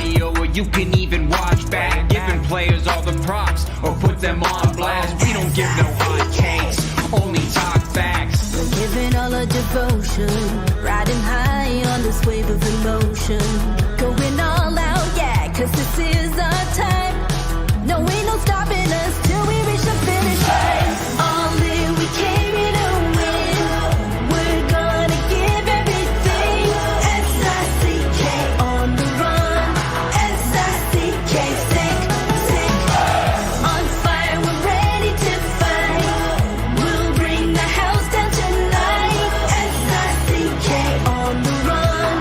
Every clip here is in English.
audio, or you can even watch back. Giving players all the props, or put them on blast. We don't give no hot takes, only talk facts. We're giving all our devotion, riding high on this wave of emotion. Going all out, yeah, cause this is our time. No, ain't no stopping us till we reach the finish line. All in, we came here to win. We're gonna give everything. S-I-C-K on the run. S-I-C-K, sick. On fire, we're ready to fight. We'll bring the house down tonight. S-I-C-K on the run.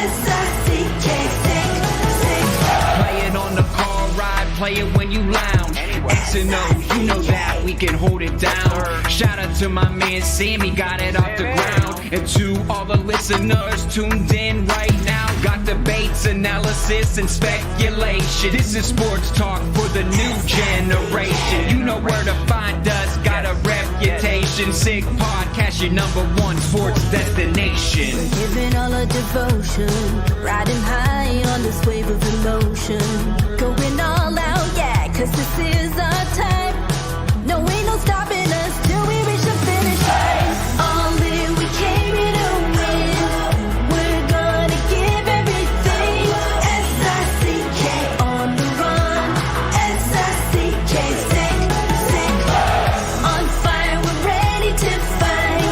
S-I-C-K, sick. Play it on the car ride, play it when you lounge. X and O, you know that we can hold it down. Shout out to my man Sammy, got it off the ground. And to all the listeners tuned in right now, got debates, analysis, and speculation. This is sports talk for the new generation. You know where to find us, got a reputation. Sick podcast, your #1 sports destination. We're giving all our devotion, riding high on this wave of emotion. Going all out, yeah, cause this is our time. No, ain't no stopping us till we reach the finish line. All in, we came here to win. We're gonna give everything. S-I-C-K on the run. S-I-C-K, sick. On fire, we're ready to fight.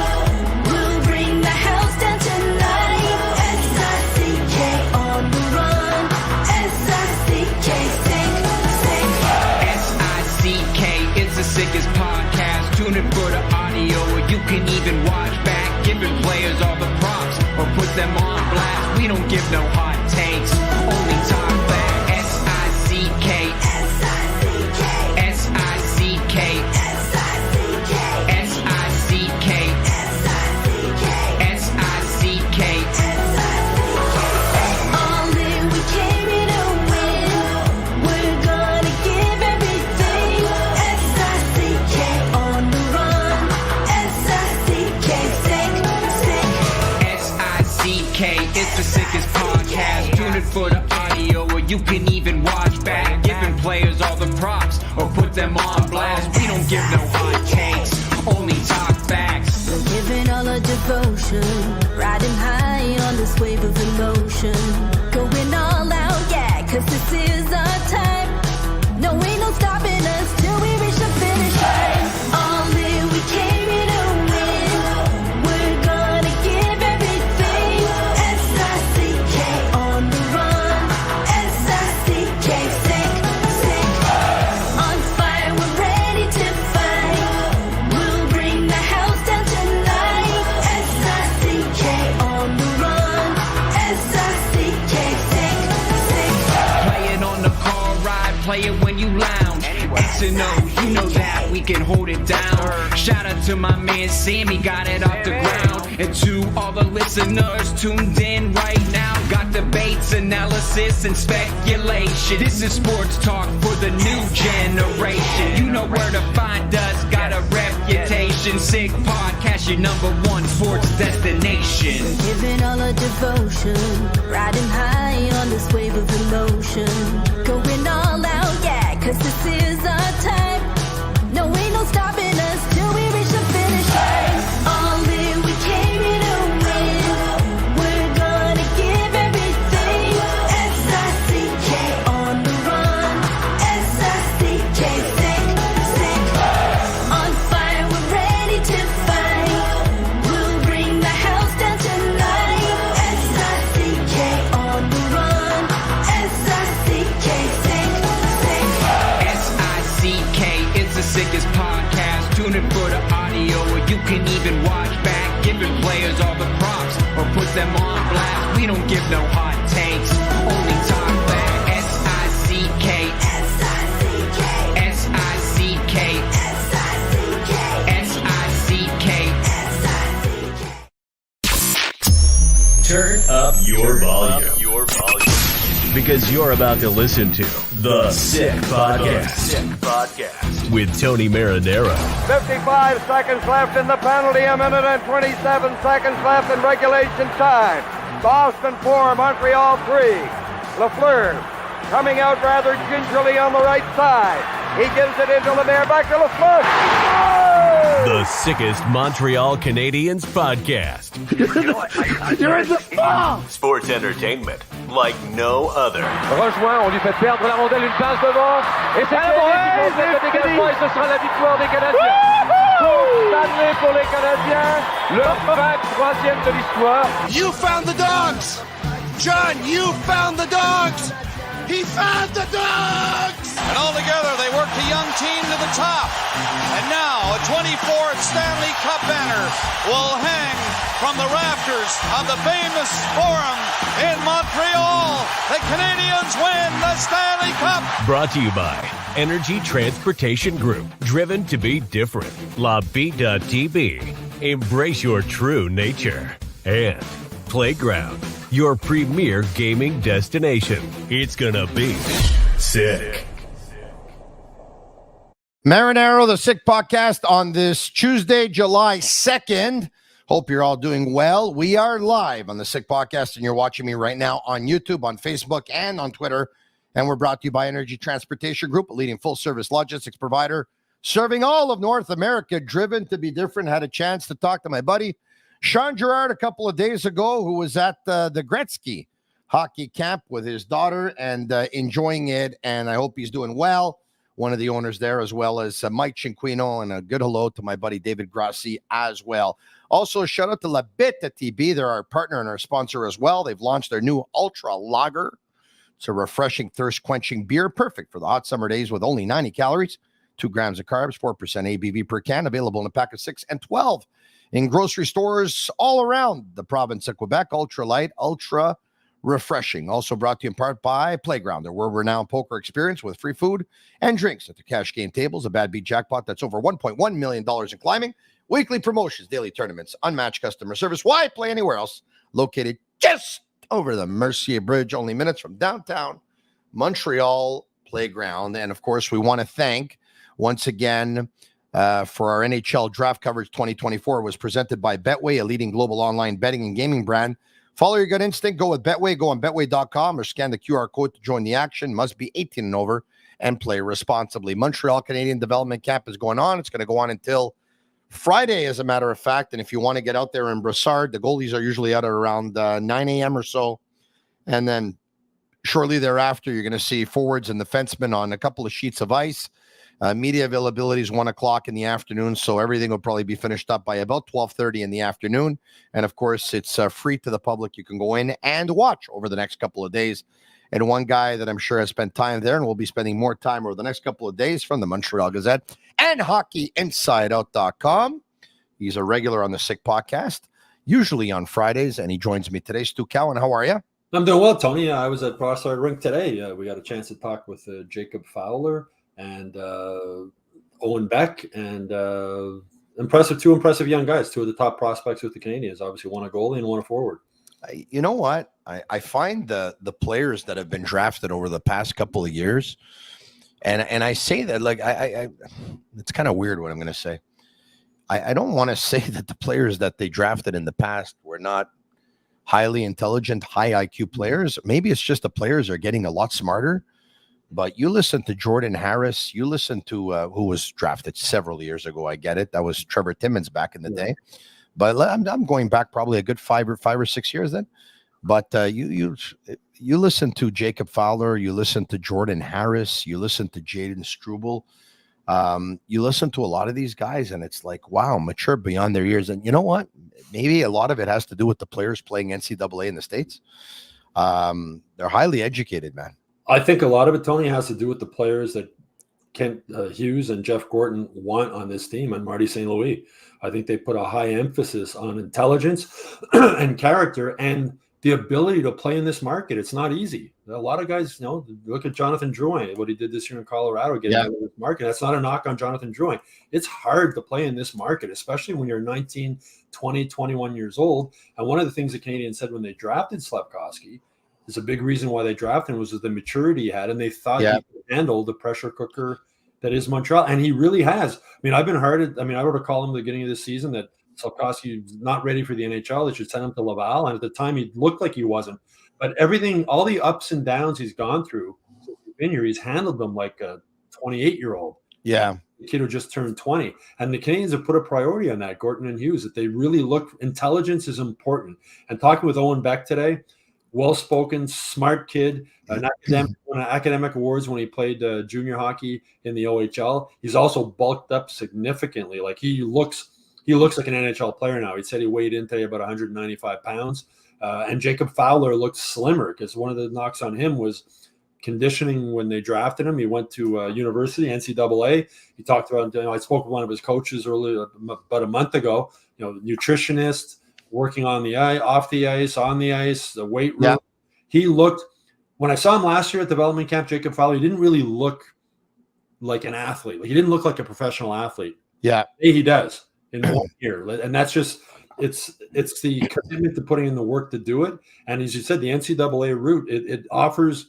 We'll bring the house down tonight. S-I-C-K on the run. S-I-C-K, sick. S-I-C-K, it's the sickest podcast. Tune in for the audio, or you can even watch back. Giving players all the props, or put them on blast. We don't give no hot takes, only talk back. S-I-C-K, S-I-C-K, S-I-C-K, S-I-C-K, S-I-C-K, S-I-C-K, S-I-C-K. All in, we came here to win. We're gonna give everything. S-I-C-K on the run. S-I-C-K, sick. S-I-C-K, it's the sickest podcast. Tune in for the audio, or you can even watch back. Giving players all the props, or put them on blast. We don't give no hot takes, only talk facts. We're giving all our devotion, riding high on this wave of emotion. Going all out, yeah, cause this is our time. No, ain't no stopping us till we reach the finish line. All in, we came here to win. We're gonna give everything. S-I-C-K on the run. S-I-C-K, sick. On fire, we're ready to fight. We'll bring the house down tonight. S-I-C-K on the run. S-I-C-K, sick. Play it on the car ride, play it when you lounge. X and O, you know that we can hold it down. Shout out to my man Sammy, got it off the ground. And to all the listeners tuned in right now, got debates, analysis, and speculation. This is sports talk for the new generation. You know where to find us, got a reputation. Sick podcast, your #1 sports destination. Giving all our devotion, riding high on this wave of emotion. Going all out, yeah, cause this is our time. No, ain't no stopping us till we reach the finish line. All in, we came here to win. We're gonna give everything. S-I-C-K on the run. S-I-C-K, sick. On fire, we're ready to fight. We'll bring the house down tonight. S-I-C-K on the run. S-I-C-K, sick. S-I-C-K, it's the sickest podcast. Tune in for the audio, or you can even watch back. Giving players all the props, or put them on blast. We don't give no hot takes, only talk back. S-I-C-K, S-I-C-K, S-I-C-K, S-I-C-K, S-I-C-K, S-I-C-K. Turn up your volume. Because you're about to listen to The Sick Podcast. With Tony Marinaro. 55 seconds left in the penalty, a minute and 27 seconds left in regulation time. Boston 4, Montreal 3. Lafleur coming out rather gingerly on the right side. He gives it into Lemaire, back to Lafleur. The sickest Montreal Canadiens podcast. You're in the ball! Sports entertainment like no other. Rejoint, on lui fait perdre la rondelle, une passe devant. Et c'est le dégagement et ce sera la victoire des Canadiens. Coupe Stanley pour les Canadiens. Leur 23e de l'histoire. You found the dogs! John, you found the dogs! He found the dogs! And all together, they worked a young team to the top. And now, a 24th Stanley Cup banner will hang from the rafters of the famous Forum in Montreal. The Canadiens win the Stanley Cup. Brought to you by Energy Transportation Group. Driven to be different. La Vida TV. Embrace your true nature. And Playground, your premier gaming destination. It's gonna be sick. Marinaro, the Sick Podcast on this Tuesday, July 2nd. Hope you're all doing well. We are live on the Sick Podcast, and you're watching me right now on YouTube, on Facebook, and on Twitter. And we're brought to you by Energy Transportation Group, a leading full-service logistics provider serving all of North America. Driven to be different. Had a chance to talk to my buddy Sean Girard a couple of days ago, who was at the Gretzky hockey camp with his daughter and enjoying it, and I hope he's doing well. One of the owners there, as well as Mike Cinquino, and a good hello to my buddy David Grassi as well. Also, a shout out to Bittt at Tibi. They're our partner and our sponsor as well. They've launched their new Ultra Lager. It's a refreshing, thirst-quenching beer, perfect for the hot summer days with only 90 calories, 2 grams of carbs, 4% ABV per can, available in a pack of 6 and 12 in grocery stores all around the province of Quebec. Ultra light, ultra refreshing. Also brought to you in part by Playground, their world-renowned poker experience with free food and drinks at the cash game tables. A bad beat jackpot that's over $1.1 million in climbing. Weekly promotions, daily tournaments, unmatched customer service. Why play anywhere else? Located just over the Mercier Bridge, only minutes from downtown Montreal. Playground. And of course, we want to thank once again for our NHL draft coverage 2024 was presented by Betway, a leading global online betting and gaming brand. Follow your gut instinct. Go with Betway. Go on Betway.com or scan the QR code to join the action. Must be 18 and over and play responsibly. Montreal Canadian Development Camp is going on. It's going to go on until Friday, as a matter of fact. And if you want to get out there in Brossard, the goalies are usually out at around 9 a.m. or so. And then shortly thereafter, you're going to see forwards and defensemen on a couple of sheets of ice. Media availability is 1 o'clock in the afternoon, so everything will probably be finished up by about 12:30 in the afternoon. And of course, it's free to the public. You can go in and watch over the next couple of days. And one guy that I'm sure has spent time there and will be spending more time over the next couple of days from the Montreal Gazette and HockeyInsideOut.com. He's a regular on the Sick Podcast, usually on Fridays, and he joins me today. Stu Cowan, how are you? I'm doing well, Tony. I was at Brossard Rink today. We got a chance to talk with Jacob Fowler and Owen Beck, and two impressive young guys, two of the top prospects with the Canadiens. Obviously, one a goalie and one a forward. You know what? I find the players that have been drafted over the past couple of years, and I say that like I it's kind of weird what I'm going to say. I don't want to say that the players that they drafted in the past were not highly intelligent, high IQ players. Maybe it's just the players are getting a lot smarter. But you listen to Jordan Harris, you listen to who was drafted several years ago. I get it. That was Trevor Timmins back in the day. But I'm going back probably a good 5 or 6 years then. But you listen to Jacob Fowler, you listen to Jordan Harris, you listen to Jaden Struble. You listen to a lot of these guys, and it's like, wow, mature beyond their years. And you know what? Maybe a lot of it has to do with the players playing NCAA in the States. They're highly educated, man. I think a lot of it, Tony, has to do with the players that Kent Hughes and Jeff Gorton want on this team and Marty St. Louis. I think they put a high emphasis on intelligence and character and the ability to play in this market. It's not easy. A lot of guys, look at Jonathan Drouin, what he did this year in Colorado, getting out of this market. That's not a knock on Jonathan Drouin. It's hard to play in this market, especially when you're 19, 20, 21 years old. And one of the things the Canadiens said when they drafted Slafkovsky is a big reason why they drafted him was the maturity he had, and they thought he could handle the pressure cooker that is Montreal, and he really has. I mean, I wrote a column at the beginning of this season that Slafkovsky is not ready for the NHL. They should send him to Laval, and at the time he looked like he wasn't But everything, all the ups and downs he's gone through since he's been here, he's handled them like a 28-year-old. Yeah. The kid who just turned 20. And the Canadiens have put a priority on that, Gorton and Hughes, that they really look, intelligence is important. And talking with Owen Beck today, well-spoken, smart kid, won academic awards when he played junior hockey in the OHL. He's also bulked up significantly. Like he looks like an NHL player now. He said he weighed in today about 195 pounds. And Jacob Fowler looked slimmer because one of the knocks on him was conditioning when they drafted him. He went to university, NCAA. He talked about, I spoke with one of his coaches earlier, about a month ago, nutritionist, working on the ice, off the ice, on the ice, the weight room. Yeah. He looked, when I saw him last year at development camp, Jacob Fowler, he didn't really look like an athlete. He didn't look like a professional athlete. Yeah. He does in 1 year. And that's just, it's the commitment to putting in the work to do it. And as you said, the NCAA route, it offers,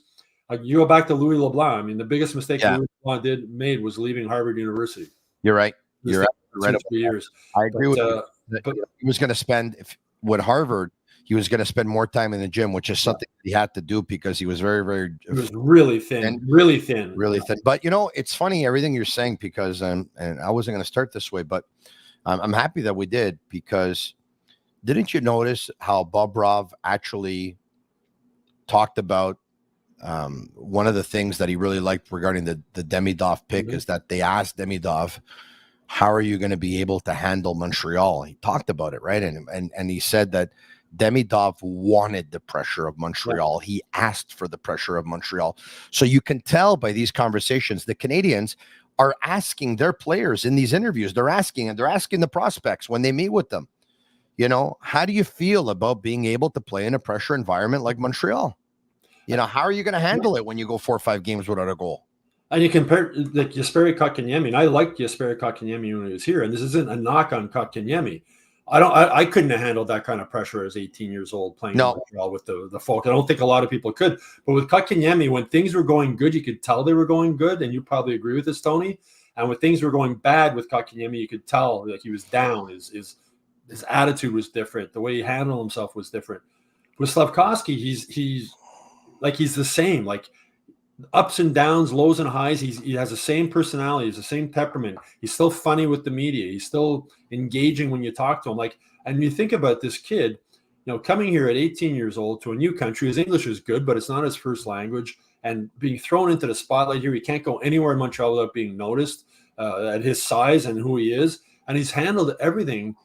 like you go back to Louis LeBlanc. I mean, the biggest mistake Louis LeBlanc made was leaving Harvard University. You're right. You're right. 2 years. I agree with you. He was going to spend with Harvard. He was going to spend more time in the gym, which is something he had to do because he was very, very. He was really thin, really thin. But it's funny everything you're saying because and I wasn't going to start this way, but I'm happy that we did because didn't you notice how Bobrov actually talked about one of the things that he really liked regarding the Demidov pick is that they asked Demidov, how are you going to be able to handle Montreal? He talked about it, right? And he said that Demidov wanted the pressure of Montreal. He asked for the pressure of Montreal. So you can tell by these conversations, the Canadiens are asking their players in these interviews. They're asking the prospects when they meet with them, how do you feel about being able to play in a pressure environment like Montreal? How are you going to handle it when you go 4 or 5 games without a goal? And you compare like Jesperi Kotkaniemi, and I liked Jesperi Kotkaniemi when he was here. And this isn't a knock on Kotkaniemi. I couldn't have handled that kind of pressure as 18 years old playing in Montreal with the folk. I don't think a lot of people could. But with Kotkaniemi, when things were going good, you could tell they were going good, and you probably agree with this, Tony. And when things were going bad with Kotkaniemi, you could tell like he was down. His attitude was different. The way he handled himself was different. With Slafkovsky, he's the same. Like ups and downs, lows and highs. He has the same personality. He's the same temperament. He's still funny with the media. He's still engaging when you talk to him. And you think about this kid, coming here at 18 years old to a new country. His English is good, but it's not his first language. And being thrown into the spotlight here, he can't go anywhere in Montreal without being noticed at his size and who he is. And he's handled everything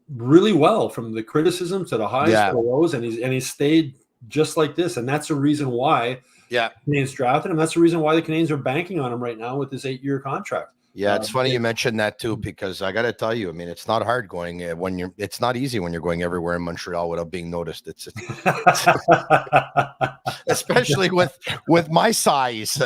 really well, from the criticism to the highs to the lows. And he's stayed just like this. And that's the reason why the Canadiens drafted him. That's the reason why the Canadiens are banking on him right now with this 8-year contract. Yeah, it's funny you mentioned that too, because I got to tell you, I mean, it's not hard going it's not easy when you're going everywhere in Montreal without being noticed. It's especially with my size,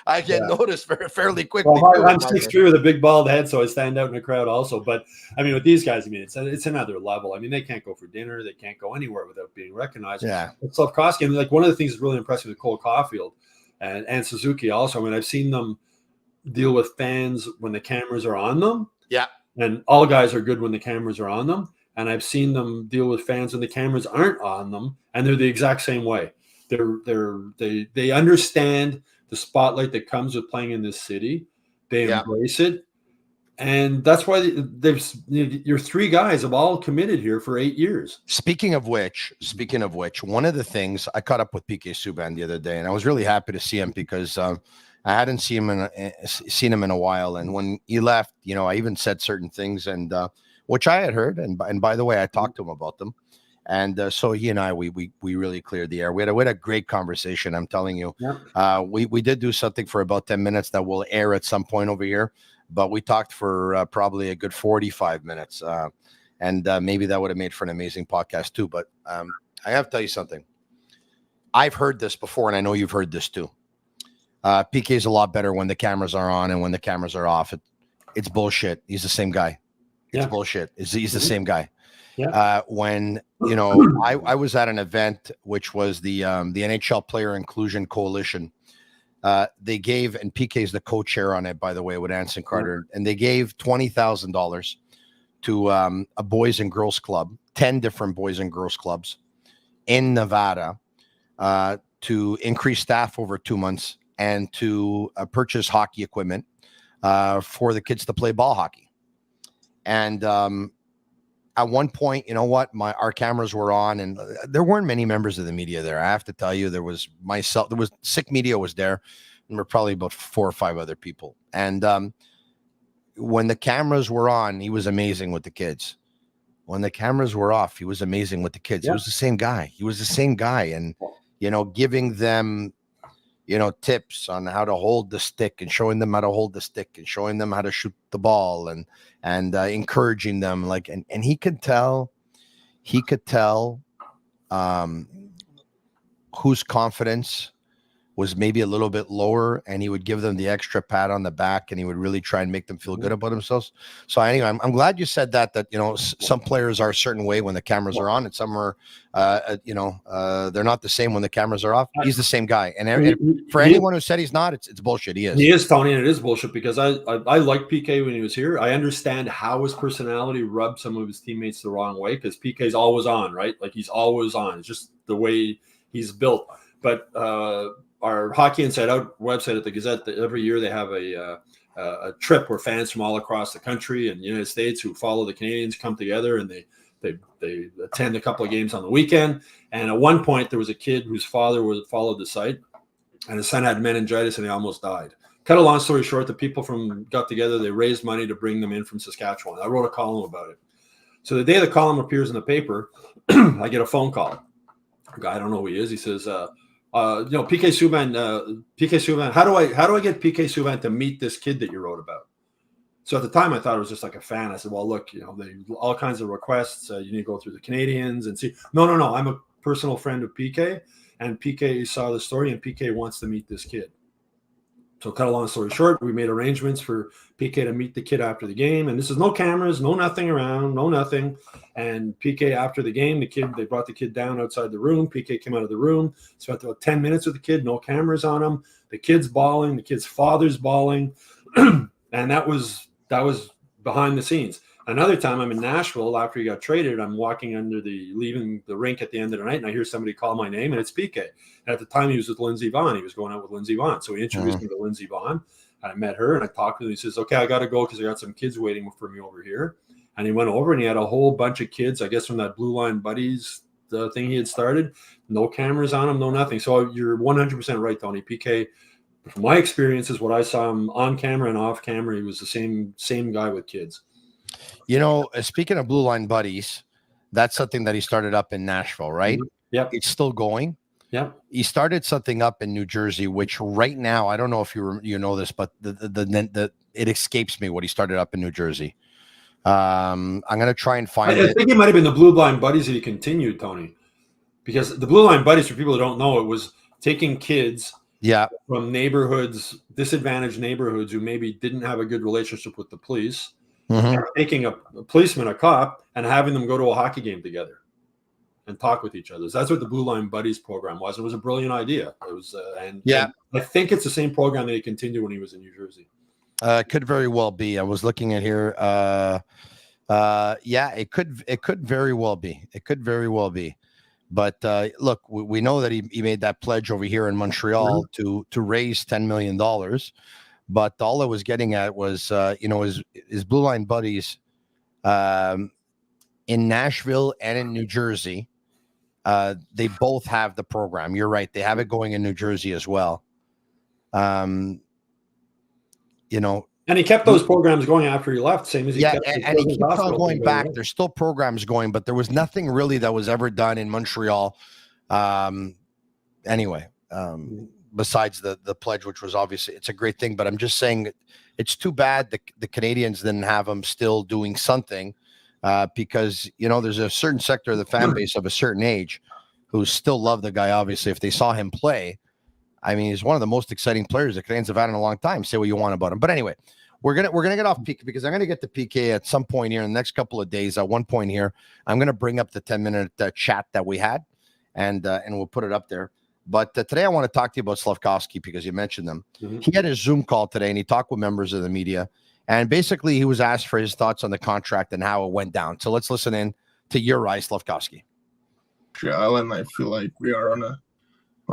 I get noticed fairly quickly. Well, I'm 6'3" with a big bald head, so I stand out in the crowd also. But I mean, with these guys, I mean, it's another level. I mean, they can't go for dinner, they can't go anywhere without being recognized. Yeah, with Slafkovsky, I mean, like one of the things that's really impressive with Cole Caulfield and Suzuki also. I mean, I've seen them deal with fans when the cameras are on them. Yeah. And all guys are good when the cameras are on them. And I've seen them deal with fans when the cameras aren't on them. And they're the exact same way. They understand the spotlight that comes with playing in this city. They embrace it. And that's why your 3 guys have all committed here for 8 years. Speaking of which, one of the things I caught up with PK Subban the other day, and I was really happy to see him because I hadn't seen him in a while, and when he left, I even said certain things, and which I had heard, and by the way, I talked to him about them, and so he and I we really cleared the air. We had a great conversation. I'm telling you, we did do something for about 10 minutes that will air at some point over here, but we talked for probably a good 45 minutes, and maybe that would have made for an amazing podcast too. But I have to tell you something. I've heard this before, and I know you've heard this too. PK is a lot better when the cameras are on and when the cameras are off. It's bullshit. He's the same guy. It's bullshit. He's the same guy. Yeah. When I was at an event which was the NHL Player Inclusion Coalition. They gave, and PK is the co-chair on it, by the way, with Anson Carter, and they gave $20,000 to a boys and girls club, 10 different boys and girls clubs in Nevada. to increase staff over 2 months and to purchase hockey equipment for the kids to play ball hockey. And at one point, you know what, our cameras were on, and there weren't many members of the media there. I have to tell you, there was myself, there was Sick Media was there, and there were probably about 4 or 5 other people. And when the cameras were on, he was amazing with the kids. When the cameras were off, he was amazing with the kids. He was the same guy. He was the same guy. And, giving them, tips on how to hold the stick and showing them how to hold the stick and showing them how to shoot the ball and encouraging them. And he could tell whose confidence was maybe a little bit lower, and he would give them the extra pat on the back, and he would really try and make them feel good about themselves. So anyway, I'm glad you said that some players are a certain way when the cameras are on, and some are, they're not the same when the cameras are off. He's the same guy. And for anyone who said he's not, it's bullshit. He is. He is, Tony, and it is bullshit because I liked PK when he was here. I understand how his personality rubbed some of his teammates the wrong way because PK's always on, right? Like he's always on. It's just the way he's built. But, our Hockey Inside Out website at the Gazette, every year they have a trip where fans from all across the country and the United States who follow the Canadiens come together, and they attend a couple of games on the weekend. And at one point, there was a kid whose father followed the site, and his son had meningitis, and he almost died. Cut a long story short, the people got together. They raised money to bring them in from Saskatchewan. I wrote a column about it. So the day the column appears in the paper, I get a phone call. A guy, I don't know who he is. He says, PK Subban, how do I get PK Subban to meet this kid that you wrote about? So at the time I thought it was just like a fan. I said, well, look, all kinds of requests. You need to go through the Canadiens and see. No. I'm a personal friend of PK, and PK saw the story, and PK wants to meet this kid. So cut a long story short, we made arrangements for PK to meet the kid after the game. And this is no cameras, no nothing around, no nothing. And PK, after the game, they brought the kid down outside the room. PK came out of the room, spent about 10 minutes with the kid, no cameras on him. The kid's bawling, the kid's father's bawling. And that was behind the scenes. Another time I'm in Nashville after he got traded. I'm leaving the rink at the end of the night, and I hear somebody call my name, and it's PK. And at the time he was with Lindsey Vonn. He was going out with Lindsey Vonn. So he introduced me to Lindsey Vonn. And I met her, and I talked to him. He says, okay, I got to go because I got some kids waiting for me over here. And he went over, and he had a whole bunch of kids, I guess from that Blue Line Buddies the thing he had started. No cameras on him, no nothing. So you're 100% right, Tony. PK, from my experiences, what I saw him on camera and off camera, he was the same guy with kids. Speaking of Blue Line Buddies, that's something that he started up in Nashville, right? Yep. It's still going. Yep. He started something up in New Jersey, which right now, I don't know if you know this, but it escapes me what he started up in New Jersey. I'm going to try and find it. I think it might have been the Blue Line Buddies that he continued, Tony, because the Blue Line Buddies, for people who don't know, it was taking kids from disadvantaged neighborhoods who maybe didn't have a good relationship with the police. Mm-hmm. Taking a policeman, a cop, and having them go to a hockey game together and talk with each other. So that's what the Blue Line Buddies program was. It was a brilliant idea. It was, and I think it's the same program that he continued when he was in New Jersey. Could very well be. I was looking at here. It could very well be. It could very well be. But look, we know that he made that pledge over here in Montreal to raise $10 million. But all I was getting at was, his Blue Line Buddies in Nashville and in New Jersey. They both have the program. You're right. They have it going in New Jersey as well. And he kept those programs going after he left, same as he kept. And he keeps on going back. There's still programs going, but there was nothing really that was ever done in Montreal. Besides the pledge, which was obviously, it's a great thing, but I'm just saying it's too bad the Canadiens didn't have him still doing something because, there's a certain sector of the fan base of a certain age who still love the guy. Obviously, if they saw him play, I mean, he's one of the most exciting players the Canadiens have had in a long time. Say what you want about him. But anyway, we're gonna get off PK because I'm going to get to PK at some point here in the next couple of days. At one point here, I'm going to bring up the 10-minute chat that we had and we'll put it up there. But today I want to talk to you about Slafkovsky because you mentioned them. Mm-hmm. He had his Zoom call today, and he talked with members of the media. And basically, he was asked for his thoughts on the contract and how it went down. So let's listen in to Juraj Slafkovsky. Montreal, and I feel like we are on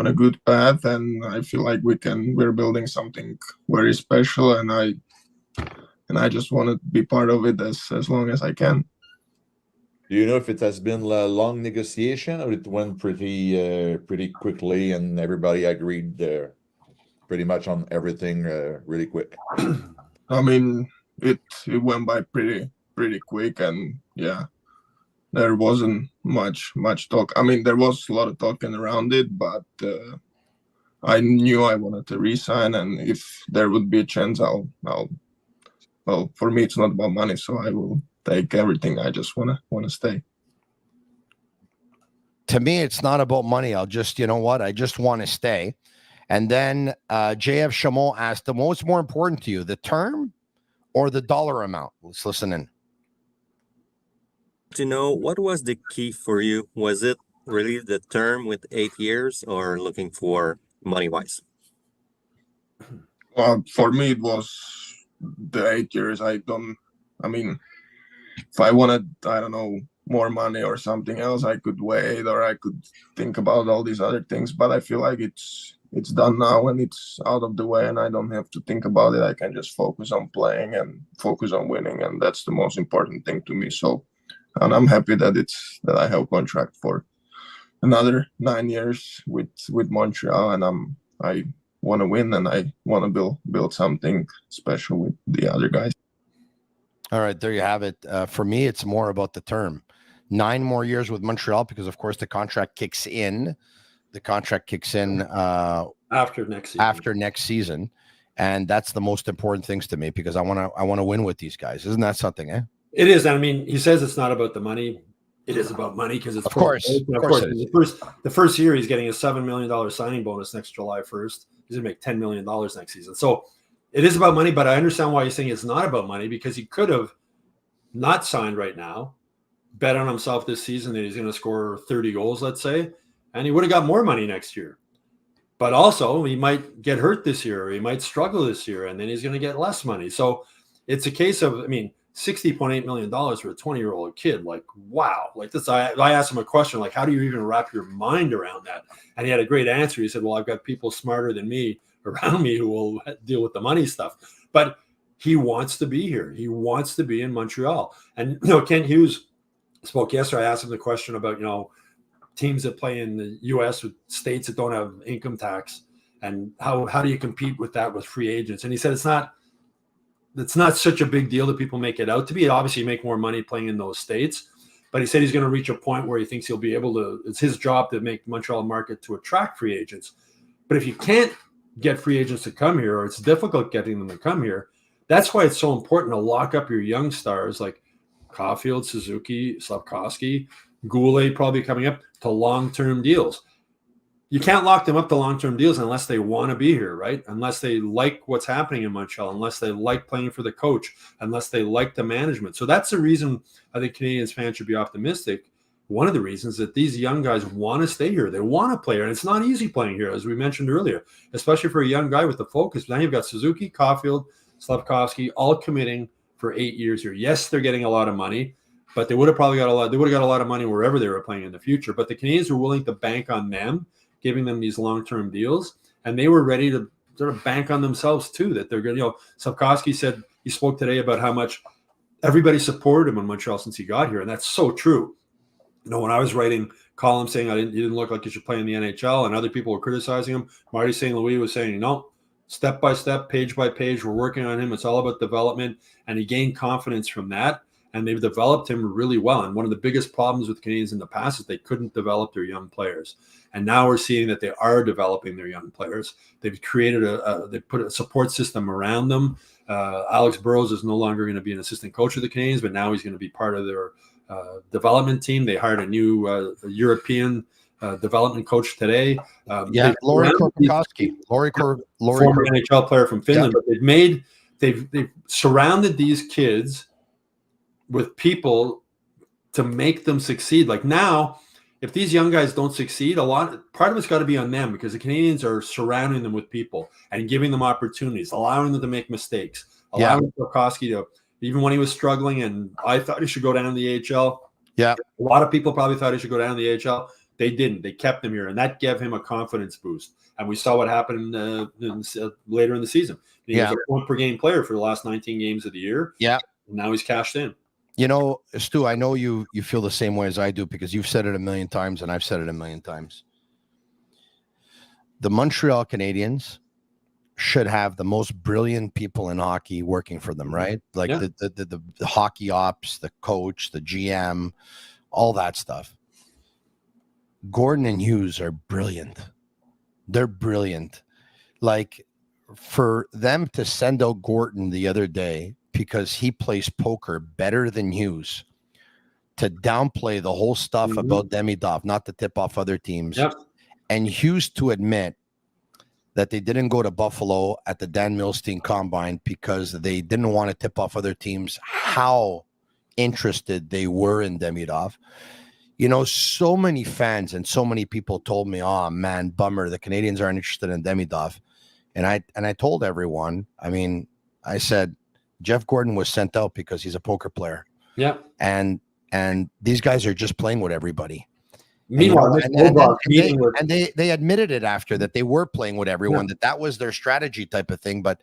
on a good path, and I feel like we're building something very special, and I just want to be part of it as long as I can. Do you know if it has been a long negotiation, or it went pretty quickly and everybody agreed pretty much on everything really quick? I mean, it went by pretty quick, and yeah, there wasn't much talk. I mean, there was a lot of talking around it, but I knew I wanted to resign, and if there would be a chance, well, for me, it's not about money, so I will take everything. I just want to stay. To me, it's not about money. I just want to stay. And then JF Chamon asked him, what's more important to you, the term or the dollar amount? Let's listen in. To know, what was the key for you? Was it really the term with 8 years, or looking for money-wise? Well, for me, it was the 8 years. I mean, if I wanted, I don't know, more money or something else, I could wait, or I could think about all these other things. But I feel like it's done now, and it's out of the way, and I don't have to think about it. I can just focus on playing and focus on winning, and that's the most important thing to me. So, and I'm happy that I have a contract for another 9 years with Montreal, and I want to win, and I want to build something special with the other guys. All right, there you have it. For me, it's more about the term. 9 more years with Montreal, because of course the contract kicks in. After next season, and that's the most important things to me, because I want to win with these guys. Isn't that something? It is. I mean, he says it's not about the money. It is about money, because it's of course. The first year he's getting a $7 million signing bonus next July 1st. He's gonna make $10 million next season. So it is about money, but I understand why he's saying it's not about money, because he could have not signed right now, bet on himself this season that he's going to score 30 goals, let's say, and he would have got more money next year. But also, he might get hurt this year, or he might struggle this year, and then he's going to get less money. So it's a case of, I mean, $60.8 million for a 20-year-old kid. Like, wow. Like this, I asked him a question, like, how do you even wrap your mind around that? And he had a great answer. He said, well, I've got people smarter than me around me who will deal with the money stuff. But he wants to be here. He wants to be in Montreal. And, Kent Hughes spoke yesterday. I asked him the question about, teams that play in the U.S. with states that don't have income tax, and how do you compete with that with free agents? And he said it's not such a big deal that people make it out to be. Obviously, you make more money playing in those states, but he said he's going to reach a point where he thinks he'll be able to. It's his job to make Montreal market to attract free agents. But if you can't get free agents to come here, or it's difficult getting them to come here, that's why it's so important to lock up your young stars like Caulfield, Suzuki, Slafkovsky, Goulet probably coming up to long-term deals. You can't lock them up to long-term deals unless they want to be here, right? Unless they like what's happening in Montreal, unless they like playing for the coach, unless they like the management. So that's the reason I think Canadiens fans should be optimistic. One of the reasons that these young guys want to stay here. They want to play here, and it's not easy playing here, as we mentioned earlier, especially for a young guy with the focus. Now you've got Suzuki, Caulfield, Slafkovsky, all committing for 8 years here. Yes, they're getting a lot of money, but they would have probably got a lot. They would have got a lot of money wherever they were playing in the future. But the Canadiens were willing to bank on them, giving them these long-term deals, and they were ready to sort of bank on themselves too. That they're going. Slafkovsky said he spoke today about how much everybody supported him in Montreal since he got here, and that's so true. When I was writing columns saying you didn't look like you should play in the NHL, and other people were criticizing him, Marty St. Louis was saying, no, step by step, page by page, we're working on him. It's all about development, and he gained confidence from that. And they've developed him really well. And one of the biggest problems with Canadiens in the past is they couldn't develop their young players. And now we're seeing that they are developing their young players. They've created they put a support system around them. Alex Burrows is no longer going to be an assistant coach of the Canadiens, but now he's going to be part of their development team. They hired a new European development coach today. Laurie Korpikoski, former NHL player from Finland. Yeah. But they've surrounded these kids with people to make them succeed. Like now, if these young guys don't succeed, part of it's got to be on them, because the Canadiens are surrounding them with people and giving them opportunities, allowing them to make mistakes, allowing Slafkovsky to, even when he was struggling, and I thought he should go down to the AHL. Yeah. A lot of people probably thought he should go down to the AHL. They didn't. They kept him here, and that gave him a confidence boost. And we saw what happened later in the season. He was a point-per-game player for the last 19 games of the year. Yeah. And now he's cashed in. You know, Stu, I know you feel the same way as I do because you've said it a million times and I've said it a million times. The Montreal Canadiens should have the most brilliant people in hockey working for them, right? Like the hockey ops, the coach, the GM, all that stuff. Gordon and Hughes are brilliant. They're brilliant. Like, for them to send out Gordon the other day because he plays poker better than Hughes, to downplay the whole stuff about Demidov, not to tip off other teams, and Hughes to admit that they didn't go to Buffalo at the Dan Milstein Combine because they didn't want to tip off other teams how interested they were in Demidov. You know, so many fans and so many people told me, oh, man, bummer, the Canadiens aren't interested in Demidov. And I told everyone, I mean, I said, Jeff Gordon was sent out because he's a poker player. Yeah. And these guys are just playing with everybody. Meanwhile, they admitted it after that they were playing with everyone, that was their strategy type of thing. But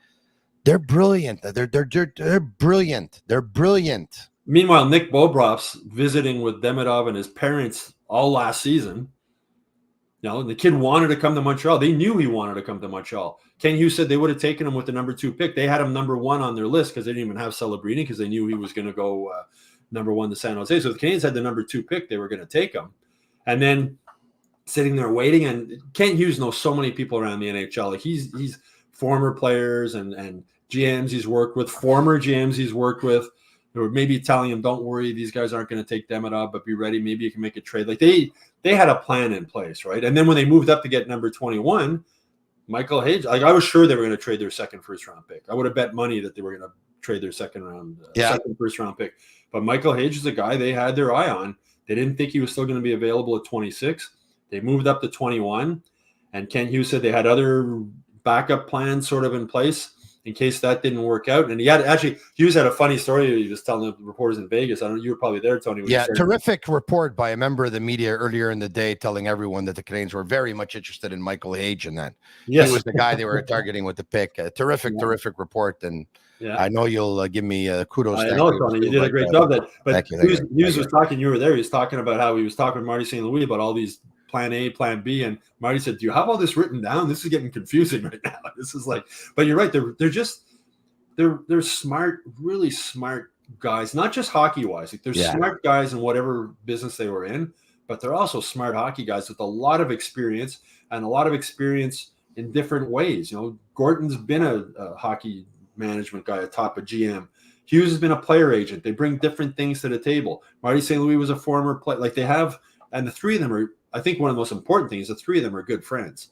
they're brilliant. They're brilliant. They're brilliant. Meanwhile, Nick Bobrov's visiting with Demidov and his parents all last season. You know, the kid wanted to come to Montreal. They knew he wanted to come to Montreal. Ken Hughes said they would have taken him with the number 2 pick. They had him number 1 on their list because they didn't even have Celebrini because they knew he was going to go number 1 to San Jose. So the Canadiens had the number 2 pick. They were going to take him. And then sitting there waiting. And Ken Hughes knows so many people around the NHL. Like he's former players and GMs he's worked with, former GMs he's worked with, who were maybe telling him, don't worry, these guys aren't going to take Demidov, but be ready. Maybe you can make a trade. Like they had a plan in place, right? And then when they moved up to get number 21, Michael Hage, like I was sure they were going to trade their second first-round pick. I would have bet money that they were going to trade their second first-round pick. But Michael Hage is a guy they had their eye on. They didn't think he was still going to be available at 26. They moved up to 21. And Ken Hughes said they had other backup plans sort of in place in case that didn't work out. And Hughes had a funny story he was telling the reporters in Vegas. I don't know, you were probably there, Tony. Terrific report by a member of the media earlier in the day telling everyone that the Canadiens were very much interested in Michael Hage and that he was the guy they were targeting with the pick. Terrific report. And I know you'll give me kudos. I know, Tony. You did a great job. But Hughes was talking, you were there, he was talking about how he was talking to Marty St. Louis about all these plan A, plan B. And Marty said, do you have all this written down? This is getting confusing right now. This is like, but you're right. They're smart, really smart guys, not just hockey wise. Like they're smart guys in whatever business they were in, but they're also smart hockey guys with a lot of experience and a lot of experience in different ways. You know, Gordon's been a hockey management guy, a GM. Hughes has been a player agent. They bring different things to the table. Marty St. Louis was a former player. Like they have, and the three of them are, I think one of the most important things, the three of them are good friends.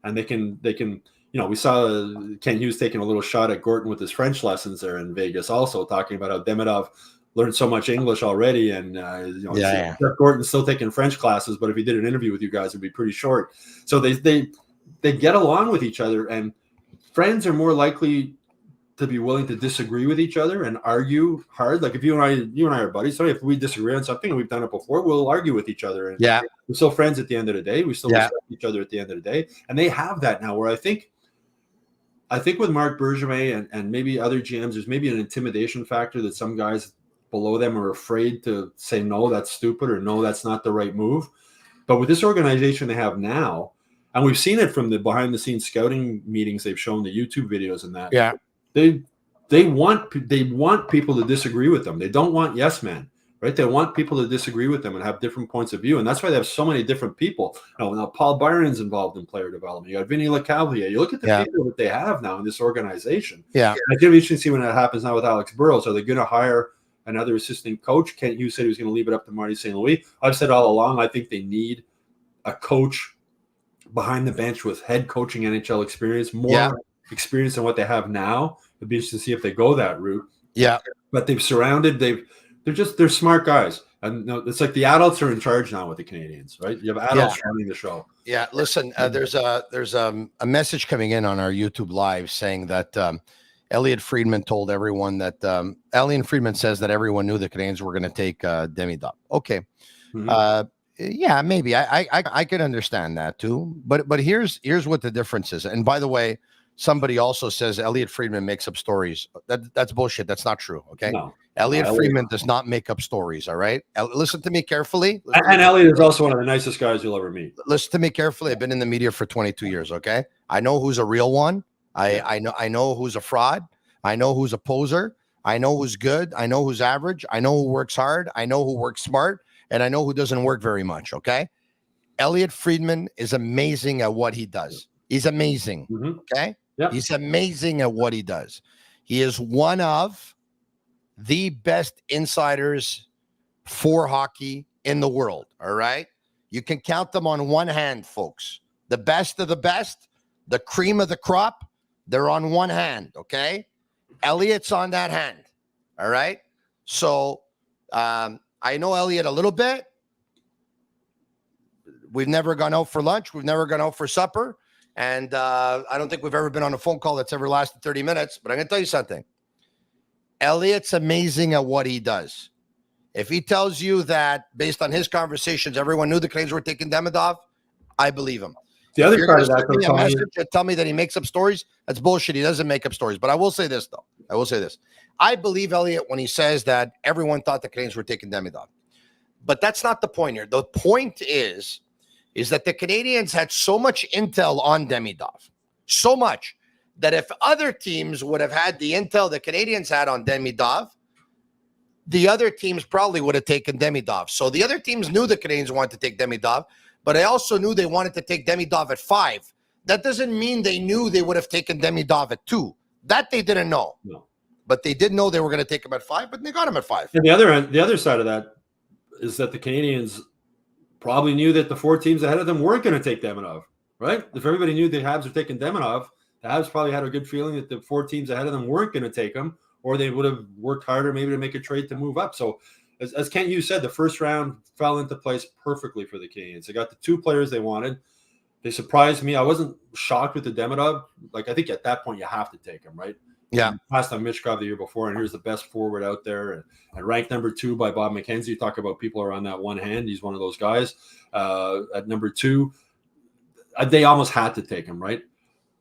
And they can, you know, we saw Ken Hughes taking a little shot at Gordon with his French lessons there in Vegas, also talking about how Demidov learned so much English already. And, Jeff Gordon's still taking French classes, but if he did an interview with you guys, it'd be pretty short. So they get along with each other, and friends are more likely to be willing to disagree with each other and argue hard. Like if you and I are buddies, so if we disagree on something and we've done it before, we'll argue with each other. And we're still friends at the end of the day. We still respect each other at the end of the day. And they have that now, where I think with Marc Bergevin and maybe other GMs, there's maybe an intimidation factor that some guys below them are afraid to say, no, that's stupid, or no, that's not the right move. But with this organization they have now, and we've seen it from the behind the scenes scouting meetings they've shown, the YouTube videos and that. Yeah. They want people to disagree with them. They don't want yes men, right? They want people to disagree with them and have different points of view. And that's why they have so many different people. Now Paul Byron's involved in player development. You got Vinny LeCavalier. You look at the people that they have now in this organization. Yeah. And it's going to be interesting to see when that happens now with Alex Burrows. Are they going to hire another assistant coach? Kent Hughes said he was going to leave it up to Marty St. Louis. I've said all along, I think they need a coach behind the bench with head coaching NHL experience, more experience than what they have now. It'd be interesting to see if they go that route. Yeah. But they're smart guys. And it's like the adults are in charge now with the Canadiens, right? You have adults running the show. Yeah. Listen, there's a message coming in on our YouTube live saying that Elliot Friedman told everyone that Elliot Friedman says that everyone knew the Canadiens were going to take Demidov. Okay. Mm-hmm. Yeah, maybe I can understand that too. But here's what the difference is. And by the way, somebody also says Elliot Friedman makes up stories. That's bullshit. That's not true. Okay. No. Elliot Friedman does not make up stories. All right. Listen to me carefully. And Elliot is also one of the nicest guys you'll ever meet. Listen to me carefully. I've been in the media for 22 years. Okay. I know who's a real one. I know who's a fraud. I know who's a poser. I know who's good. I know who's average. I know who works hard. I know who works smart. And I know who doesn't work very much. Okay. Elliot Friedman is amazing at what he does. He's amazing. Okay. Yep. He's amazing at what he does. He is one of the best insiders for hockey in the world. All right. You can count them on one hand, folks. The best of the best, the cream of the crop, they're on one hand. Okay. Elliot's on that hand. All right. So I know Elliot a little bit. We've never gone out for lunch. We've never gone out for supper. And I don't think we've ever been on a phone call that's ever lasted 30 minutes. But I'm going to tell you something. Elliot's amazing at what he does. If he tells you that based on his conversations, everyone knew the Canadiens were taking Demidov, I believe him. The other part of that, tell me that he makes up stories. That's bullshit. He doesn't make up stories. But I will say this, though. I believe Elliot when he says that everyone thought the Canadiens were taking Demidov. But that's not the point here. The point is that the Canadiens had so much intel on Demidov, so much that if other teams would have had the intel the Canadiens had on Demidov, the other teams probably would have taken Demidov. So the other teams knew the Canadiens wanted to take Demidov, but I also knew they wanted to take Demidov at 5. That doesn't mean they knew they would have taken Demidov at 2. That they didn't know. No. But they did know they were going to take him at 5, but they got him at 5. And the other side of that is that the Canadiens probably knew that the 4 teams ahead of them weren't going to take Demidov, right? If everybody knew the Habs were taking Demidov, the Habs probably had a good feeling that the 4 teams ahead of them weren't going to take him, or they would have worked harder maybe to make a trade to move up. So as Kent Hughes said, the first round fell into place perfectly for the Canadiens. They got the 2 players they wanted. They surprised me. I wasn't shocked with the Demidov. Like, I think at that point you have to take him, right? Yeah. Passed on Michkov the year before, and here's the best forward out there, and ranked number 2 by Bob McKenzie. You talk about people are on that one hand. He's one of those guys. At number 2, they almost had to take him, right?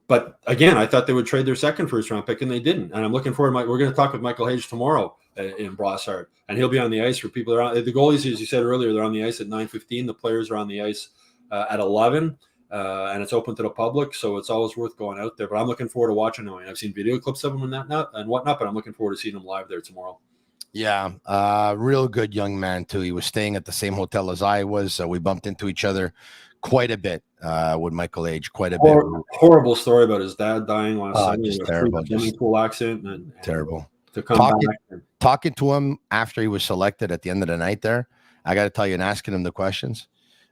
But again, I thought they would trade their second first-round pick, and they didn't. And I'm looking forward. We're going to talk with Michael Hage tomorrow in Brossard, and he'll be on the ice for people that are on. The goalies, as you said earlier, they're on the ice at 9:15. The players are on the ice at 11. And it's open to the public, so it's always worth going out there. But I'm looking forward to watching them. I've seen video clips of them and whatnot, but I'm looking forward to seeing them live there tomorrow. Yeah, real good young man, too. He was staying at the same hotel as I was. We bumped into each other quite a bit with Michael Age, quite a bit. Horrible story about his dad dying last Sunday. Just terrible. Just pool accident. And terrible. To come back. Talking to him after he was selected at the end of the night there, I got to tell you, and asking him the questions,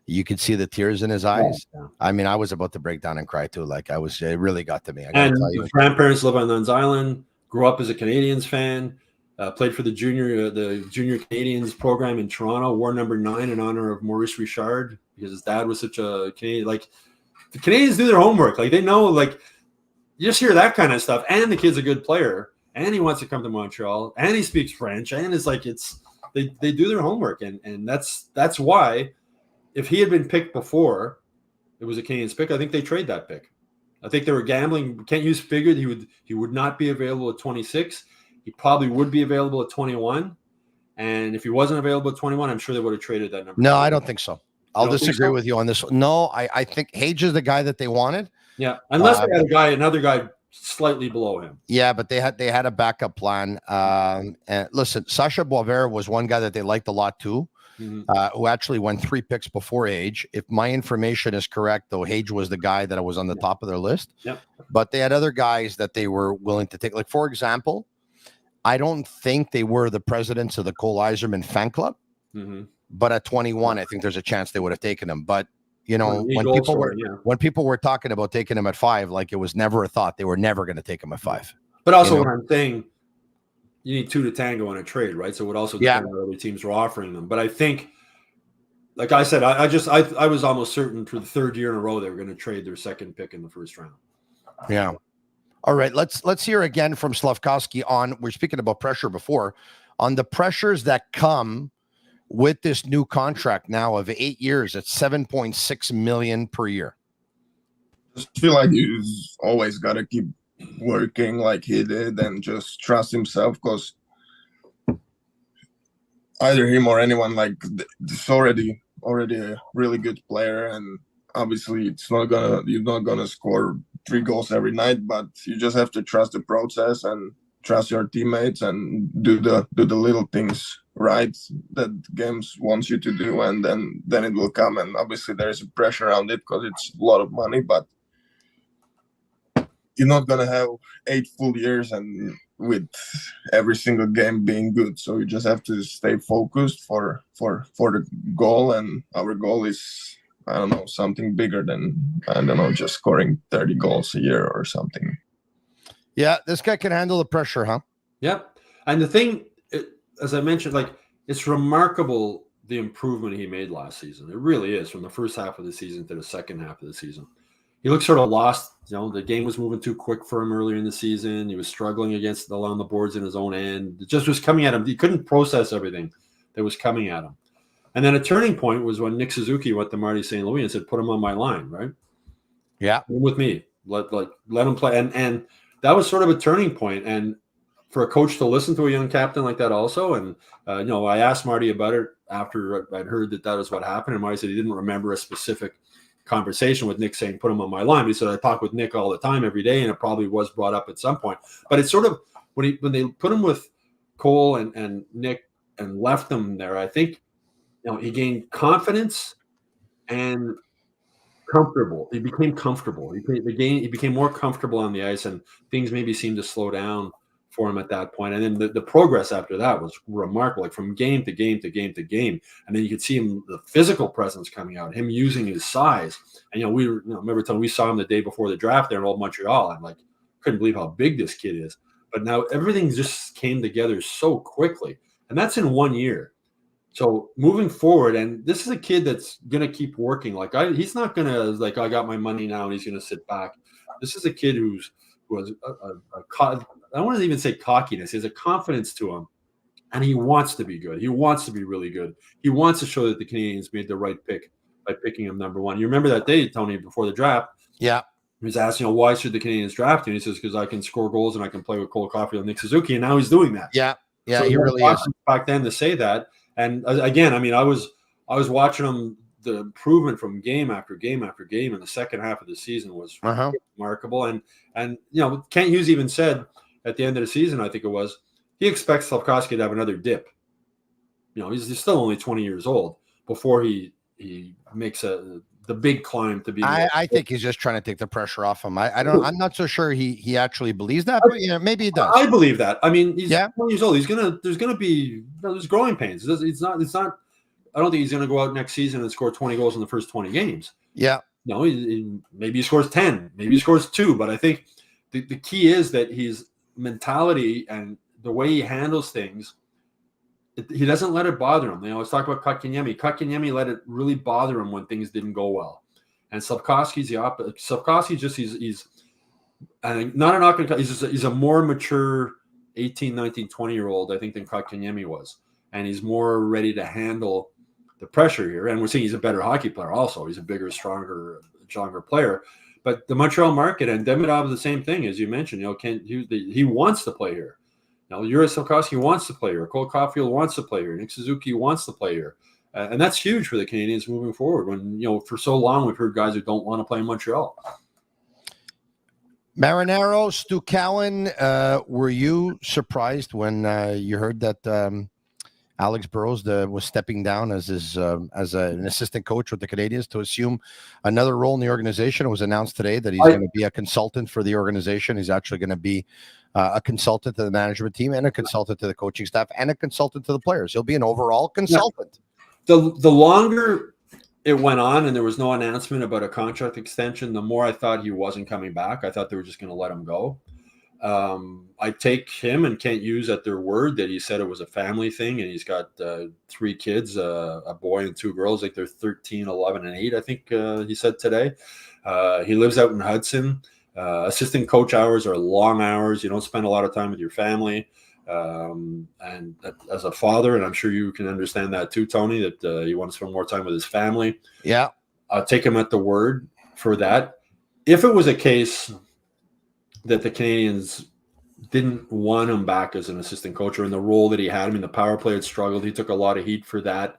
you could see the tears in his eyes. Yeah. I mean, I was about to break down and cry too. Like it really got to me. I gotta tell you. His grandparents live on Nuns Island, grew up as a Canadiens fan, played for the junior Canadiens program in Toronto, wore number 9 in honor of Maurice Richard because his dad was such a Canadian. Like, the Canadiens do their homework. Like, they know, like, you just hear that kind of stuff. And the kid's a good player, and he wants to come to Montreal, and he speaks French, and it's like they do their homework, and that's why. If he had been picked before it was a Canadiens pick, I think they trade that pick. I think they were gambling. Kent Hughes figured he would not be available at 26. He probably would be available at 21. And if he wasn't available at 21, I'm sure they would have traded that number. No, I don't think so. I'll disagree with you on this. No, I think Hage is the guy that they wanted. Yeah, unless they had another guy slightly below him. Yeah, but they had a backup plan. And listen, Sacha Boisvert was one guy that they liked a lot too. Mm-hmm. Who actually went 3 picks before Hage. If my information is correct, though, Hage was the guy that was on the top of their list. Yep. But they had other guys that they were willing to take. Like, for example, I don't think they were the presidents of the Cole Iserman fan club. Mm-hmm. But at 21, I think there's a chance they would have taken him. But, you know, when people were talking about taking him at 5, like, it was never a thought. They were never going to take him at 5. But also, what I'm saying, you need 2 to tango in a trade, right? So it would also depend on what other teams were offering them. But I think, like I said, I was almost certain for the 3rd year in a row they were going to trade their second pick in the first round. Yeah. All right. Let's hear again from Slafkovsky on. We're speaking about pressure before, on the pressures that come with this new contract now of 8 years at $7.6 million per year? I just feel like he's always got to keep working like he did and just trust himself, because either him or anyone, like, it's already a really good player, and obviously you're not gonna score 3 goals every night, but you just have to trust the process and trust your teammates and do the little things right that games wants you to do, and then it will come. And obviously there is a pressure around it because it's a lot of money, but you're not gonna have 8 full years and with every single game being good. So you just have to stay focused for the goal, and our goal is, I don't know, something bigger than, I don't know, just scoring 30 goals a year or something. Yeah, this guy can handle the pressure, huh? Yep. And the thing, as I mentioned, like, it's remarkable the improvement he made last season. It really is, from the first half of the season to the second half of the season. He looked sort of lost. You know, the game was moving too quick for him earlier in the season. He was struggling against along the boards in his own end. It just was coming at him. He couldn't process everything that was coming at him. And then a turning point was when Nick Suzuki went to Marty St. Louis and said, "Put him on my line," right? Yeah. Put him with me. Let him play. And that was sort of a turning point. And for a coach to listen to a young captain like that also. And, I asked Marty about it after I'd heard that was what happened. And Marty said he didn't remember a specific conversation with Nick saying, "Put him on my line." But he said, "I talk with Nick all the time, every day, and it probably was brought up at some point." But it's sort of when they put him with Cole and Nick and left him there, I think, he gained confidence and comfortable. He became comfortable. He became more comfortable on the ice, and things maybe seemed to slow down for him at that point. And then the progress after that was remarkable, like from game to game to game to game. And then you could see him, the physical presence coming out, him using his size. And, remember, Tony, we saw him the day before the draft there in old Montreal, and like, couldn't believe how big this kid is. But now everything just came together so quickly, and that's in 1 year. So moving forward, and this is a kid that's going to keep working. Like, he's not going to, like, I got my money now and he's going to sit back. This is a kid who has I don't want to even say cockiness. He has a confidence to him, and he wants to be good. He wants to be really good. He wants to show that the Canadiens made the right pick by picking him number 1. You remember that day, Tony, before the draft? Yeah. He was asked, why should the Canadiens draft him? He says, because I can score goals and I can play with Cole Caulfield and Nick Suzuki, and now he's doing that. Yeah. Yeah, so he really is. Back then to say that. And again, I mean, I was watching him. The improvement from game after game after game in the second half of the season was remarkable. And Kent Hughes even said at the end of the season, I think it was, he expects Slafkovsky to have another dip. He's still only 20 years old before he makes the big climb to be. I think he's just trying to take the pressure off him. I'm not so sure he actually believes that, but maybe he does. I believe that. I mean, he's 20 years old. There's gonna be there's growing pains. It's not. I don't think he's gonna go out next season and score 20 goals in the first 20 games. Yeah. Maybe he scores 10, maybe he scores 2, but I think the key is that his mentality and the way he handles things, he doesn't let it bother him. Let's talk about Kotkaniemi. Kotkaniemi let it really bother him when things didn't go well. And Slafkovsky's the opposite. Slafkovsky he's not an knock. He's a more mature 18, 19, 20-year-old, I think, than Kotkaniemi was. And he's more ready to handle the pressure here. And we're seeing he's a better hockey player also. He's a bigger, stronger player. But the Montreal market, and Demidov is the same thing, as you mentioned. He wants to play here. Juraj Slafkovsky wants to play here. Cole Caulfield wants to play here. Nick Suzuki wants to play here. And that's huge for the Canadiens moving forward when, for so long we've heard guys who don't want to play in Montreal. Marinaro, Stu Cowan, were you surprised when you heard that Alex Burrows was stepping down as an assistant coach with the Canadiens to assume another role in the organization? It was announced today that he's going to be a consultant for the organization. He's actually going to be a consultant to the management team and a consultant to the coaching staff and a consultant to the players. He'll be an overall consultant. The longer it went on and there was no announcement about a contract extension, the more I thought he wasn't coming back. I thought they were just going to let him go. I take him and Kent Hughes at their word that he said it was a family thing, and he's got 3 kids, a boy and 2 girls, like they're 13, 11, and 8, I think he said today. He lives out in Hudson. Assistant coach hours are long hours. You don't spend a lot of time with your family. And as a father, and I'm sure you can understand that too, Tony, that you want to spend more time with his family. Yeah. I'll take him at the word for that. If it was a case that the Canadiens didn't want him back as an assistant coach or in the role that he had, I mean, the power play had struggled. He took a lot of heat for that.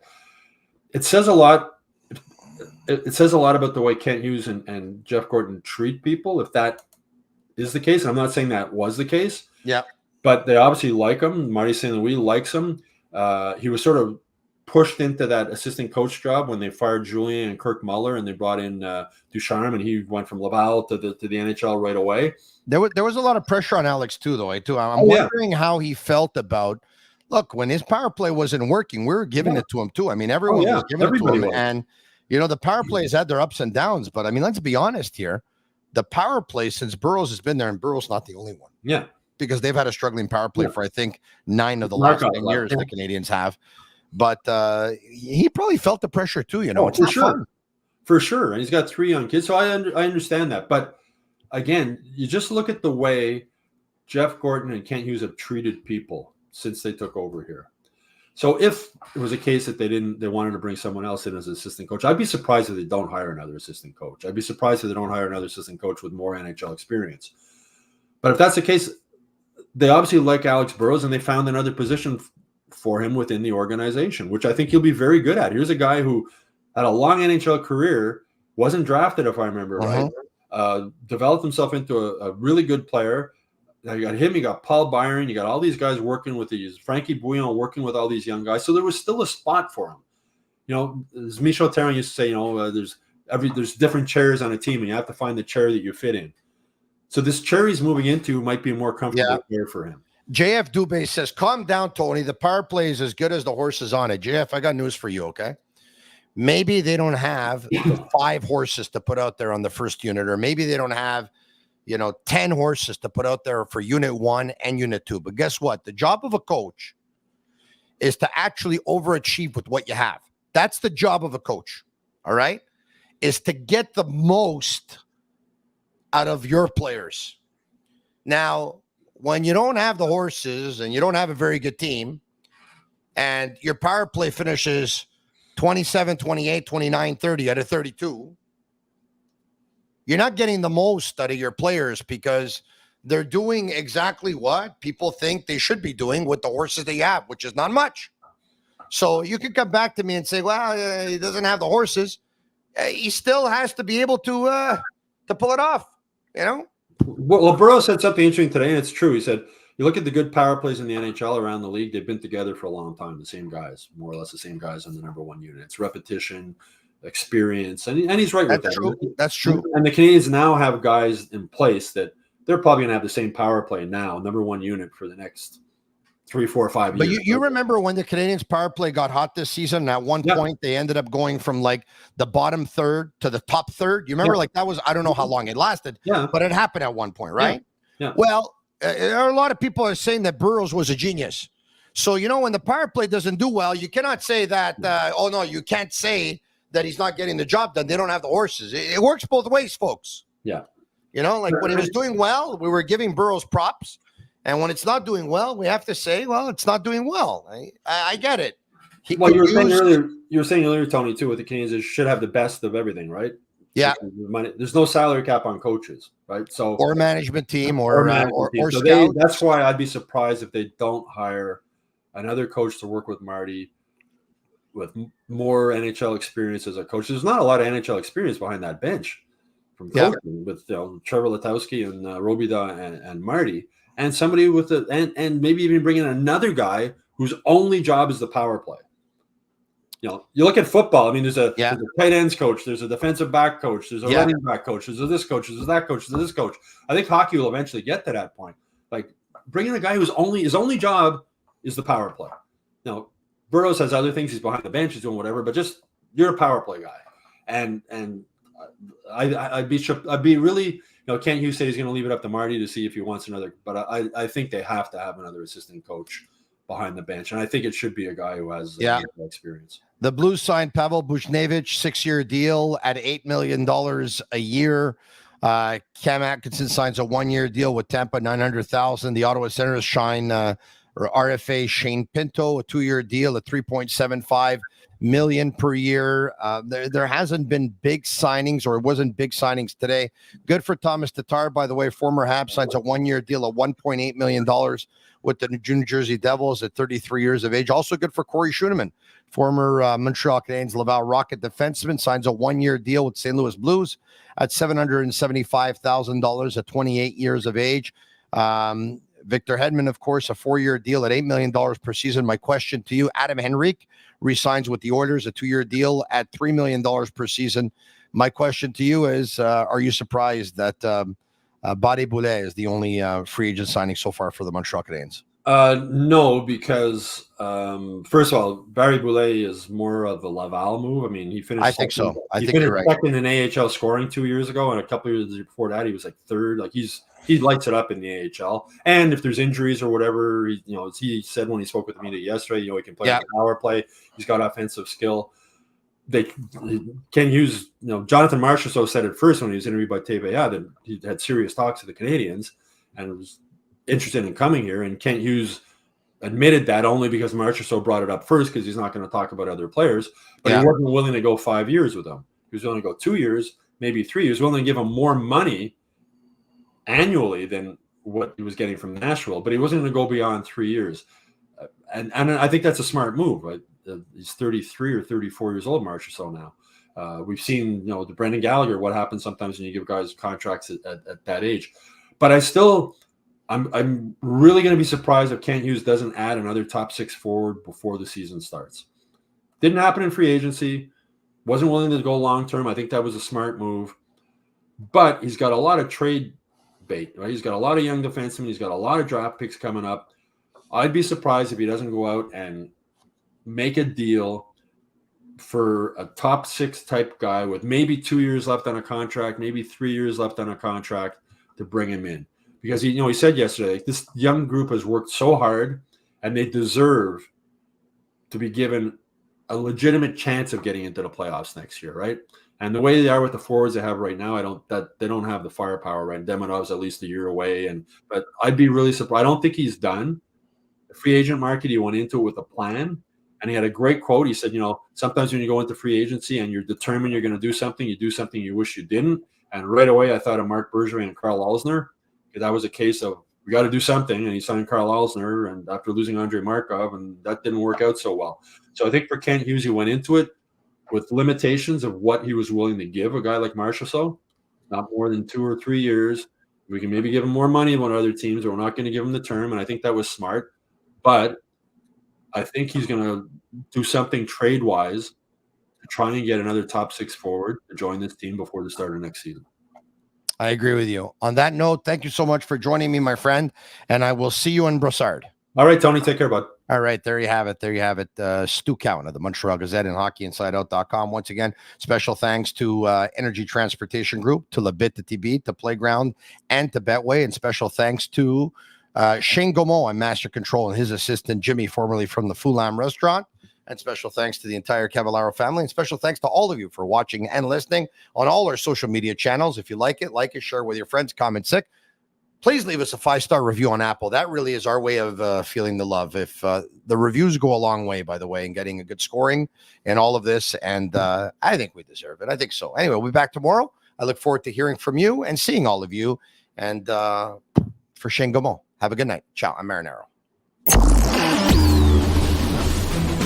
It says a lot. It says a lot about the way Kent Hughes and Jeff Gordon treat people, if that is the case. And I'm not saying that was the case. Yeah. But they obviously like him. Marty St. Louis likes him. He was sort of pushed into that assistant coach job when they fired Julien and Kirk Muller, and they brought in Ducharme, and he went from Laval to the NHL right away. There was a lot of pressure on Alex too, though. I'm wondering how he felt about. Look, when his power play wasn't working, we were giving it to him too. I mean, everyone was giving it to him, and the power play has had their ups and downs. But I mean, let's be honest here: the power play since Burrows has been there, and Burrows not the only one. Yeah. Because they've had a struggling power play for, I think, 9 of the last 10 years the Canadians have. But he probably felt the pressure too, It's for sure. Fun. For sure. And he's got 3 young kids. So I understand that. But again, you just look at the way Jeff Gordon and Kent Hughes have treated people since they took over here. So if it was a case that they wanted to bring someone else in as assistant coach, I'd be surprised if they don't hire another assistant coach. I'd be surprised if they don't hire another assistant coach with more NHL experience. But if that's the case, they obviously like Alex Burrows, and they found another position for him within the organization, which I think he'll be very good at. Here's a guy who had a long NHL career, wasn't drafted, if I remember right, developed himself into a really good player. Now you got him, you got Paul Byron, you got all these guys working with these, Frankie Bouillon working with all these young guys. So there was still a spot for him. As Michel Therrien used to say, there's different chairs on a team, and you have to find the chair that you fit in. So this chair he's moving into might be a more comfortable chair for him. JF Dubé says, calm down, Tony. The power play is as good as the horses on it. JF, I got news for you, okay? Maybe they don't have the 5 horses to put out there on the first unit, or maybe they don't have, 10 horses to put out there for unit 1 and unit 2. But guess what? The job of a coach is to actually overachieve with what you have. That's the job of a coach, all right? Is to get the most out of your players. Now, when you don't have the horses and you don't have a very good team and your power play finishes 27, 28, 29, 30 out of 32, you're not getting the most out of your players because they're doing exactly what people think they should be doing with the horses they have, which is not much. So you can come back to me and say, well, he doesn't have the horses. He still has to be able to pull it off. Well, Burrows said something interesting today, and it's true. He said, you look at the good power plays in the NHL around the league, they've been together for a long time, the same guys, more or less the same guys on the number 1 unit. It's repetition, experience, and he's right with that. True. That's true. And the Canadiens now have guys in place that they're probably going to have the same power play now, number 1 unit for the next 3, 4, 5 years. But you remember when the Canadiens power play got hot this season, and at one point they ended up going from like the bottom third to the top third. You remember that was, I don't know how long it lasted, but it happened at one point, right? Yeah. Well, there are a lot of people are saying that Burrows was a genius. So, when the power play doesn't do well, you cannot say that, you can't say that he's not getting the job done. They don't have the horses. It works both ways, folks. Yeah. When it was doing well, we were giving Burrows props. And when it's not doing well, we have to say, well, it's not doing well. I get it. You were saying earlier, Tony, too, with the Canadiens, they should have the best of everything, right? Yeah. There's no salary cap on coaches, right? So or a management team or so scouts. That's why I'd be surprised if they don't hire another coach to work with Marty with more NHL experience as a coach. There's not a lot of NHL experience behind that bench from coaching with Trevor Letowski and Robida and Marty. And somebody with and maybe even bring in another guy whose only job is the power play. You look at football. I mean, there's a tight ends coach, there's a defensive back coach, there's a running back coach, there's this coach, there's that coach, there's this coach. I think hockey will eventually get to that point. Like bring in a guy his only job is the power play. Now, Burrows has other things. He's behind the bench, he's doing whatever, but just you're a power play guy. And I'd be really. Kent Hughes said he's going to leave it up to Marty to see if he wants another. But I think they have to have another assistant coach behind the bench. And I think it should be a guy who has experience. The Blues signed Pavel Buchnevich, 6-year deal at $8 million a year. Cam Atkinson signs a 1-year deal with Tampa, $900,000. The Ottawa Senators sign or RFA Shane Pinto, a 2-year deal at $3.75 million per year. There hasn't been big signings, or it wasn't big signings today. Good for Thomas Tatar, by the way. Former Habs signs a 1-year deal of $1.8 million with the New Jersey Devils at 33 years of age. Also good for Corey Schooneman, former Montreal Canadiens Laval Rocket defenseman, signs a 1-year deal with St. Louis Blues at $775,000 at 28 years of age. Victor Hedman, of course, a 4-year deal at $8 million per season. My question to you, Adam Henrique re-signs with the Oilers, a 2-year deal at $3 million per season. My question to you is, are you surprised that Bade Boulet is the only free agent signing so far for the Montreal Canadiens? No, because first of all, Barry Boulet is more of a Laval move. I mean, he finished. I think so. I think finished you're right. second in AHL scoring 2 years ago, and a couple of years before that, he was like third. Like he lights it up in the AHL. And if there's injuries or whatever, he said when he spoke with me yesterday, he can play power play. He's got offensive skill. Ken Hughes, Jonathan Marchessault said it first when he was interviewed by TVA that he had serious talks with the Canadiens and was interested in coming here. And Kent Hughes admitted that only because Marchessault brought it up first, because he's not going to talk about other players. But he wasn't willing to go 5 years with them. He was willing to go 2 years, maybe 3 years. He was willing to give him more money annually than what he was getting from Nashville, but he wasn't going to go beyond 3 years. And I think that's a smart move. Right? He's 33 or 34 years old, Marchessault now. We've seen, the Brendan Gallagher, what happens sometimes when you give guys contracts at that age. But I'm really going to be surprised if Kent Hughes doesn't add another top 6 forward before the season starts. Didn't happen in free agency. Wasn't willing to go long term. I think that was a smart move. But he's got a lot of trade bait, right? He's got a lot of young defensemen. He's got a lot of draft picks coming up. I'd be surprised if he doesn't go out and make a deal for a top 6 type guy with maybe 2 years left on a contract, maybe 3 years left on a contract to bring him in. Because he said yesterday, this young group has worked so hard and they deserve to be given a legitimate chance of getting into the playoffs next year, right? And the way they are with the forwards they have right now, they don't have the firepower, right? Demonov's at least a year away, but I'd be really surprised. I don't think he's done. The free agent market, he went into it with a plan, and he had a great quote. He said, sometimes when you go into free agency and you're determined you're going to do something, you do something you wish you didn't. And right away, I thought of Marc Bergevin and Carl Alsner. That was a case of we got to do something, and he signed Carl Alsner, and after losing Andrei Markov, and that didn't work out so well. So I think for Kent Hughes, he went into it with limitations of what he was willing to give a guy like Marchessault, not more than 2 or 3 years. We can maybe give him more money than other teams, or we're not going to give him the term, and I think that was smart. But I think he's going to do something trade-wise to try and get another top 6 forward to join this team before the start of next season. I agree with you. On that note, thank you so much for joining me, my friend, and I will see you in Brossard. All right, Tony, take care, bud. All right, there you have it. Stu Cowan of the Montreal Gazette and HockeyInsideOut.com. Once again, special thanks to Energy Transportation Group, to Bittt, to Tibi, to Playground, and to Betway, and special thanks to Shane Gaumont and Master Control and his assistant, Jimmy, formerly from the Foulam Restaurant. And special thanks to the entire Cavallaro family. And special thanks to all of you for watching and listening on all our social media channels. If you like it, share with your friends, comment sick. Please leave us a 5-star review on Apple. That really is our way of feeling the love. If the reviews go a long way, by the way, in getting a good scoring and all of this. And I think we deserve it. I think so. Anyway, we'll be back tomorrow. I look forward to hearing from you and seeing all of you. And for Shane Gaumont, have a good night. Ciao. I'm Marinaro.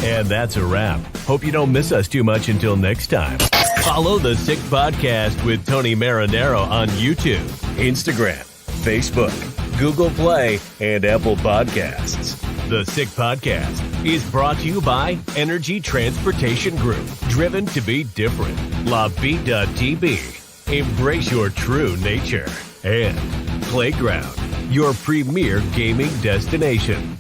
And that's a wrap. Hope you don't miss us too much until next time. Follow the Sick Podcast with Tony Marinaro on YouTube, Instagram, Facebook, Google Play, and Apple Podcasts. The Sick Podcast is brought to you by Energy Transportation Group, driven to be different. LaVie.tv, embrace your true nature. And Playground, your premier gaming destination.